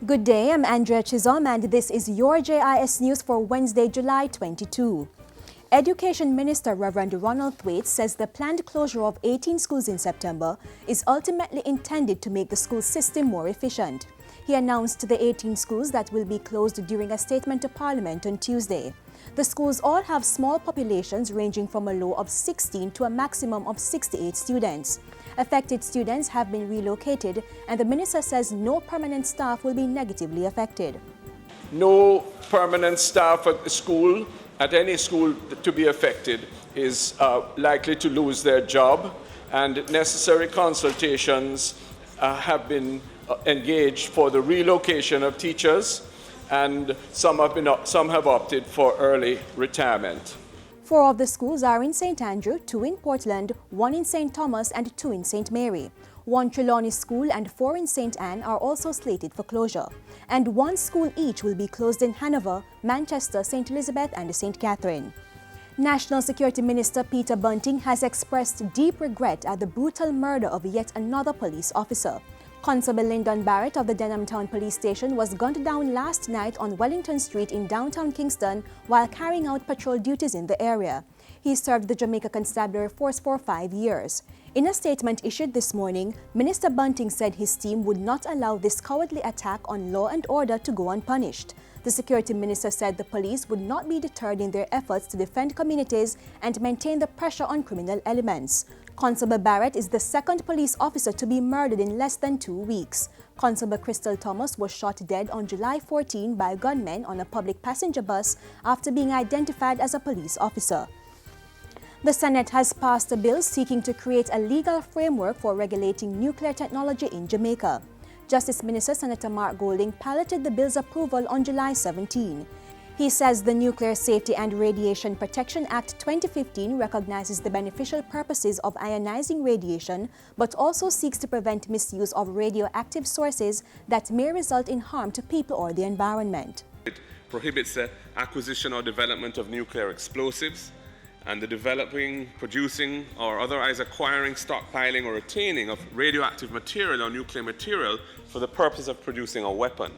Good day, I'm Andrea Chizom and this is your JIS News for Wednesday, July 22. Education Minister Reverend Ronald Thwaites says the planned closure of 18 schools in September is ultimately intended to make the school system more efficient. He announced the 18 schools that will be closed during a statement to Parliament on Tuesday. The schools all have small populations ranging from a low of 16 to a maximum of 68 students. Affected students have been relocated and the minister says no permanent staff will be negatively affected. No permanent staff at any school to be affected is likely to lose their job, and necessary consultations have been engaged for the relocation of teachers, and some have opted for early retirement. 4 of the schools are in St. Andrew, 2 in Portland, 1 in St. Thomas and 2 in St. Mary. 1 Trelawney School and 4 in St. Anne are also slated for closure. And 1 school each will be closed in Hanover, Manchester, St. Elizabeth and St. Catherine. National Security Minister Peter Bunting has expressed deep regret at the brutal murder of yet another police officer. Constable Lyndon Barrett of the Denham Town Police Station was gunned down last night on Wellington Street in downtown Kingston while carrying out patrol duties in the area. He served the Jamaica Constabulary Force for 5 years. In a statement issued this morning, Minister Bunting said his team would not allow this cowardly attack on law and order to go unpunished. The Security Minister said the police would not be deterred in their efforts to defend communities and maintain the pressure on criminal elements. Constable Barrett is the 2nd police officer to be murdered in less than 2 weeks. Constable Crystal Thomas was shot dead on July 14 by gunmen on a public passenger bus after being identified as a police officer. The Senate has passed a bill seeking to create a legal framework for regulating nuclear technology in Jamaica. Justice Minister Senator Mark Golding piloted the bill's approval on July 17. He says the Nuclear Safety and Radiation Protection Act 2015 recognizes the beneficial purposes of ionizing radiation, but also seeks to prevent misuse of radioactive sources that may result in harm to people or the environment. It prohibits the acquisition or development of nuclear explosives and the developing, producing, or otherwise acquiring, stockpiling, or retaining of radioactive material or nuclear material for the purpose of producing a weapon.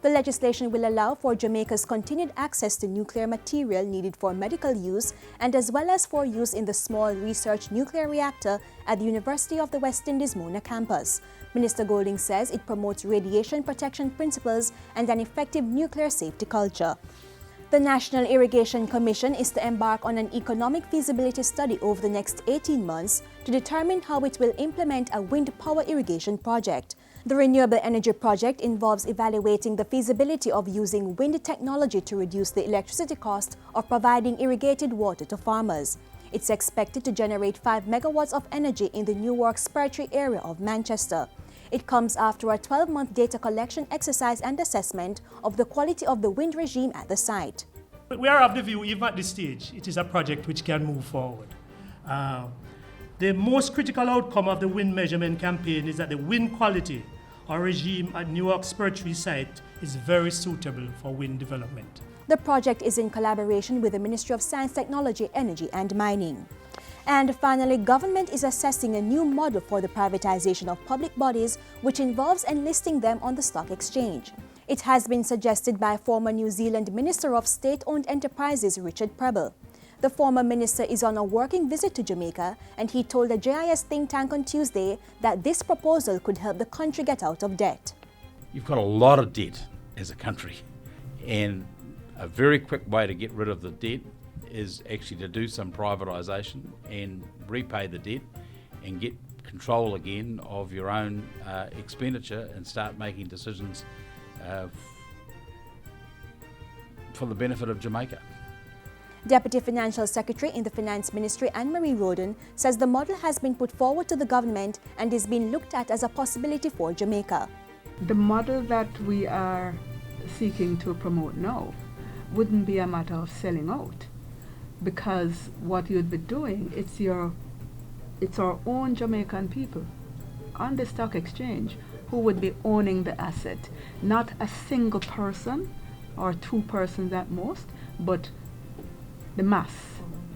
The legislation will allow for Jamaica's continued access to nuclear material needed for medical use and as well as for use in the small research nuclear reactor at the University of the West Indies Mona campus. Minister Golding says it promotes radiation protection principles and an effective nuclear safety culture. The National Irrigation Commission is to embark on an economic feasibility study over the next 18 months to determine how it will implement a wind power irrigation project. The renewable energy project involves evaluating the feasibility of using wind technology to reduce the electricity cost of providing irrigated water to farmers. It's expected to generate 5 megawatts of energy in the Newark Spurtree area of Manchester. It comes after a 12-month data collection exercise and assessment of the quality of the wind regime at the site. We are of the view, even at this stage, it is a project which can move forward. The most critical outcome of the wind measurement campaign is that the wind quality or regime at Newark Spurtree site is very suitable for wind development. The project is in collaboration with the Ministry of Science, Technology, Energy and Mining. And finally, government is assessing a new model for the privatization of public bodies, which involves enlisting them on the stock exchange. It has been suggested by former New Zealand Minister of State-Owned Enterprises, Richard Prebble. The former minister is on a working visit to Jamaica, and he told a JIS think tank on Tuesday that this proposal could help the country get out of debt. You've got a lot of debt as a country, and a very quick way to get rid of the debt is actually to do some privatisation and repay the debt and get control again of your own expenditure and start making decisions for the benefit of Jamaica. Deputy Financial Secretary in the Finance Ministry, Anne-Marie Roden, says the model has been put forward to the government and is being looked at as a possibility for Jamaica. The model that we are seeking to promote now wouldn't be a matter of selling out, because what you'd be doing, it's our own Jamaican people on the stock exchange who would be owning the asset, not a single person or 2 persons at most, but the mass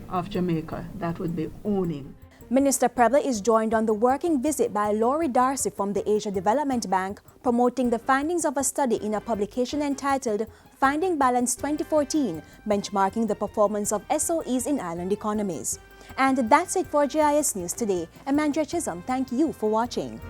of Jamaica that would be owning. Minister Preble is joined on the working visit by Laurie Darcy from the Asia Development Bank, promoting the findings of a study in a publication entitled Finding Balance 2014, benchmarking the performance of SOEs in island economies. And that's it for JIS News today. I'm Andrea Chisholm. Thank you for watching.